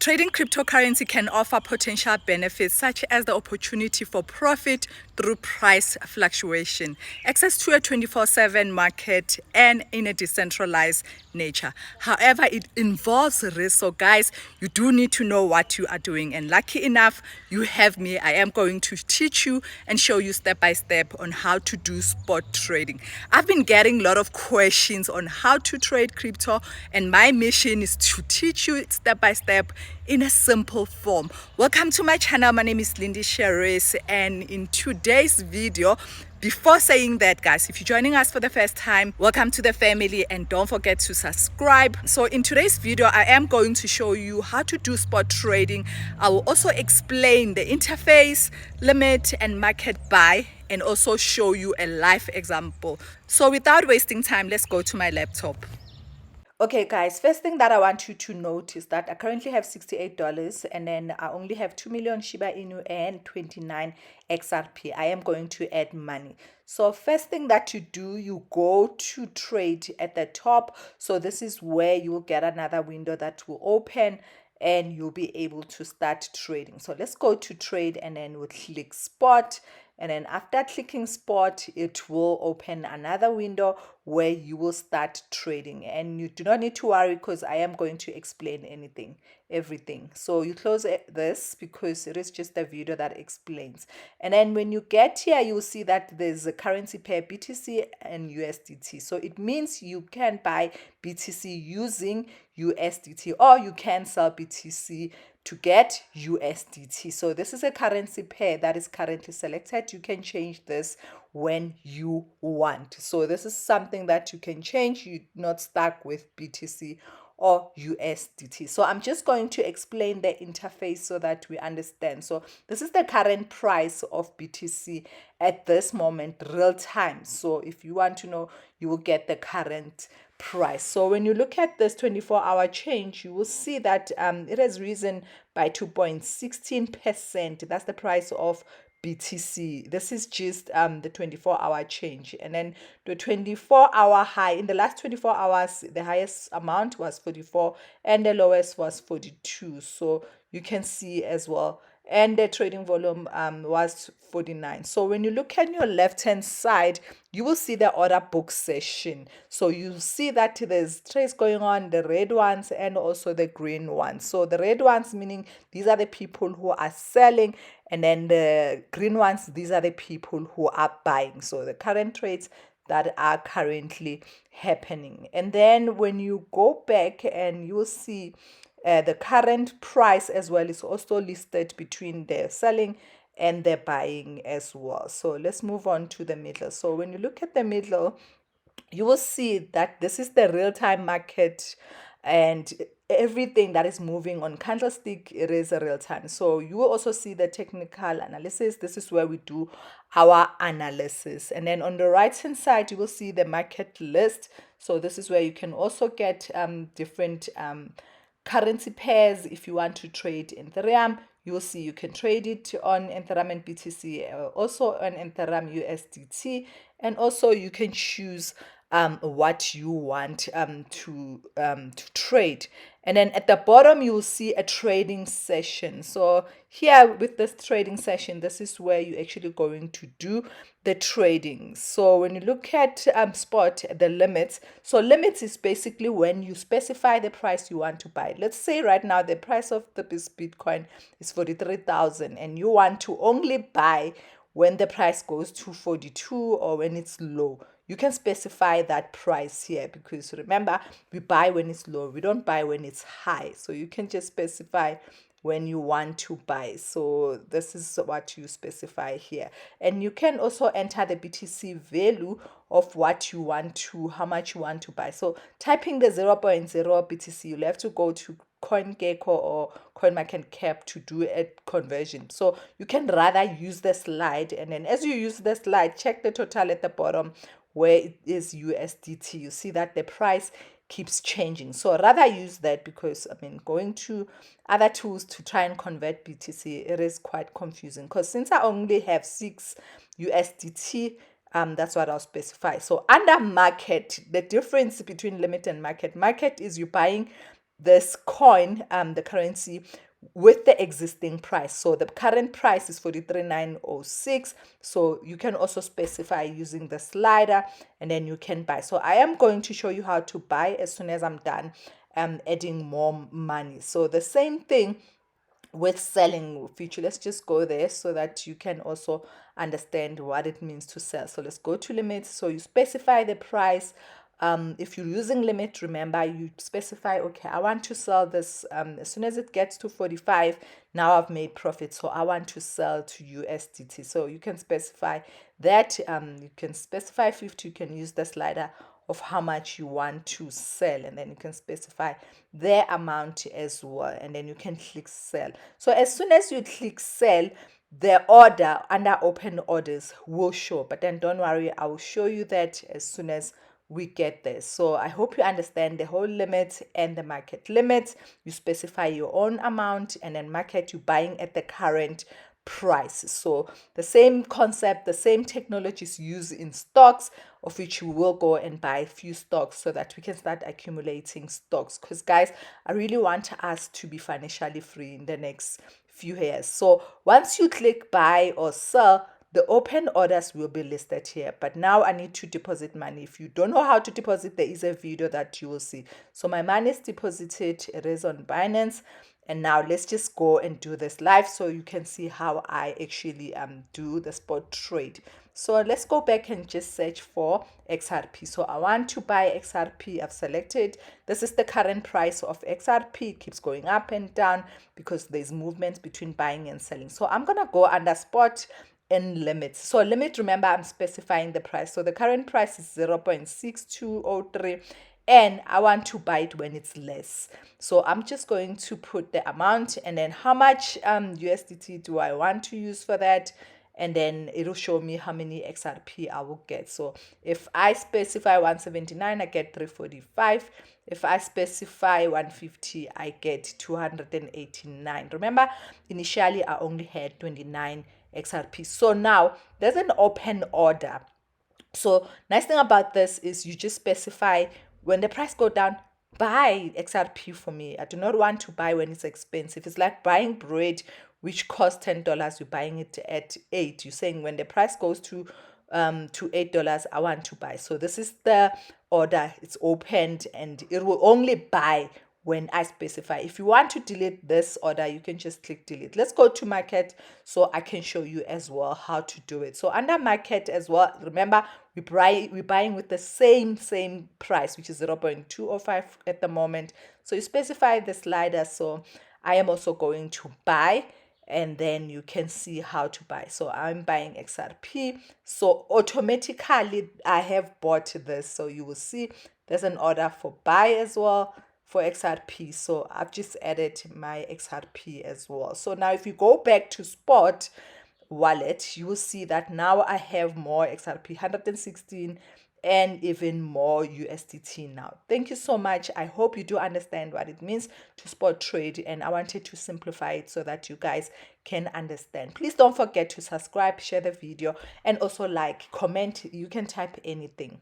Trading cryptocurrency can offer potential benefits such as the opportunity for profit through price fluctuation, access to a 24/7 market, and in a decentralized nature. However, it involves risk. So, guys, you do need to know what you are doing. And lucky enough, you have me. I am going to teach you and show you step by step on how to do spot trading. I've been getting a lot of questions on how to trade crypto, and my mission is to teach you step by step in a simple form. Welcome to my channel. My name is LindyShirries, and in today's video, before saying that, guys, if you're joining us for the first time, welcome to the family and don't forget to subscribe. So in today's video, I am going to show you how to do spot trading. I will also explain the interface, limit, and market buy, and also show you a live example. So without wasting time, let's go to my laptop. Okay, guys, first thing that I want you to note is that I currently have $68 and then I only have 2 million Shiba Inu and 29 XRP. I am going to add money. So first thing that you do, you go to trade at the top. So this is where you will get another window that will open and you'll be able to start trading. So let's go to trade and then we'll click spot. And then after clicking spot, it will open another window where you will start trading. And you do not need to worry because I am going to explain everything. So you close this because it is just a video that explains. And then when you get here, you'll see that there's a currency pair BTC and USDT. So it means you can buy BTC using USDT or you can sell BTC to get USDT. So this is a currency pair that is currently selected. You can change this when you want. So this is something that you can change. You're not stuck with BTC or USDT. So I'm just going to explain the interface so that we understand. So this is the current price of BTC at this moment, real time. So if you want to know, you will get the current price. So when you look at this 24-hour change, you will see that it has risen by 2.16%. That's the price of BTC. This is just the 24-hour change. And then the 24-hour high, in the last 24 hours, the highest amount was 44 and the lowest was 42. So you can see as well. And the trading volume was 49. So when you look at your left hand side, you will see the order book session. So you see that there's trades going on, the red ones and also the green ones. So the red ones meaning these are the people who are selling, and then the green ones, these are the people who are buying. So the current trades that are currently happening. And then when you go back and you will see the current price as well is also listed between the selling and the buying as well. So let's move on to the middle. So when you look at the middle, you will see that this is the real-time market and everything that is moving on candlestick, it is a real time. So you will also see the technical analysis. This is where we do our analysis. And then on the right hand side, you will see the market list. So this is where you can also get different currency pairs. If you want to trade in Ethereum, you will see you can trade it on Ethereum and BTC, also on Ethereum USDT, and also you can choose what you want to trade. And then at the bottom you will see a trading session. So here with this trading session, this is where you're actually going to do the trading. So when you look at spot, the limits, so limits is basically when you specify the price you want to buy. Let's say right now the price of this Bitcoin is 43,000 and you want to only buy when the price goes to 42 or when it's low. You can specify that price here because remember, we buy when it's low, we don't buy when it's high. So you can just specify when you want to buy. So this is what you specify here. And you can also enter the BTC value of what you want to, how much you want to buy. So typing the 0.0 BTC, you'll have to go to CoinGecko or CoinMarketCap to do a conversion. So you can rather use the slide, and then as you use the slide, check the total at the bottom where it is USDT. You see that the price keeps changing. So rather use that because going to other tools to try and convert BTC, it is quite confusing because since I only have 6 USDT, that's what I'll specify. So under market, the difference between limit and market is you buying this coin, the currency, with the existing price. So the current price is 43,906. So you can also specify using the slider, and then you can buy. So I am going to show you how to buy as soon as I'm done adding more money. So the same thing with selling future. Let's just go there so that you can also understand what it means to sell. So let's go to limits. So you specify the price. If you're using limit, remember you specify, okay, I want to sell this as soon as it gets to 45. Now I've made profit, so I want to sell to USDT. So you can specify that. You can specify 50. You can use the slider of how much you want to sell, and then you can specify their amount as well, and then you can click sell. So as soon as you click sell, the order under open orders will show, but then don't worry, I will show you that as soon as we get there. So I hope you understand the whole limit and the market limit. You specify your own amount, and then market, you buying at the current price. So the same concept, the same technologies used in stocks, of which we will go and buy a few stocks so that we can start accumulating stocks. Because guys, I really want us to be financially free in the next few years. So once you click buy or sell, the open orders will be listed here. But now I need to deposit money. If you don't know how to deposit, there is a video that you will see. So my money is deposited. It is on Binance. And now let's just go and do this live so you can see how I actually do the spot trade. So let's go back and just search for XRP. So I want to buy XRP. I've selected. This is the current price of XRP. It keeps going up and down because there's movement between buying and selling. So I'm going to go under spot and limits. So limit, remember, I'm specifying the price. So the current price is 0.6203. And I want to buy it when it's less. So I'm just going to put the amount, and then how much USDT do I want to use for that. And then it'll show me how many XRP I will get. So if I specify 179, I get 345. If I specify 150, I get 289. Remember, initially I only had 29 XRP. So now there's an open order. So nice thing about this is you just specify when the price go down, buy XRP for me. I do not want to buy when it's expensive. It's like buying bread which costs $10. You're buying it at $8. You're saying when the price goes to $8, I want to buy. So this is the order. It's opened, and it will only buy when I specify. If you want to delete this order, you can just click delete. Let's go to market so I can show you as well how to do it. So under market as well, remember we're buying with the same price, which is 0.205 at the moment. So you specify the slider. So I am also going to buy, and then you can see how to buy. So I'm buying XRP. So automatically I have bought this. So you will see there's an order for buy as well for XRP. So I've just added my XRP as well. So now if you go back to spot wallet, you will see that now I have more XRP, 116, and even more USDT now. Thank you so much. I hope you do understand what it means to spot trade, and I wanted to simplify it so that you guys can understand. Please don't forget to subscribe, share the video, and also like, comment. You can type anything.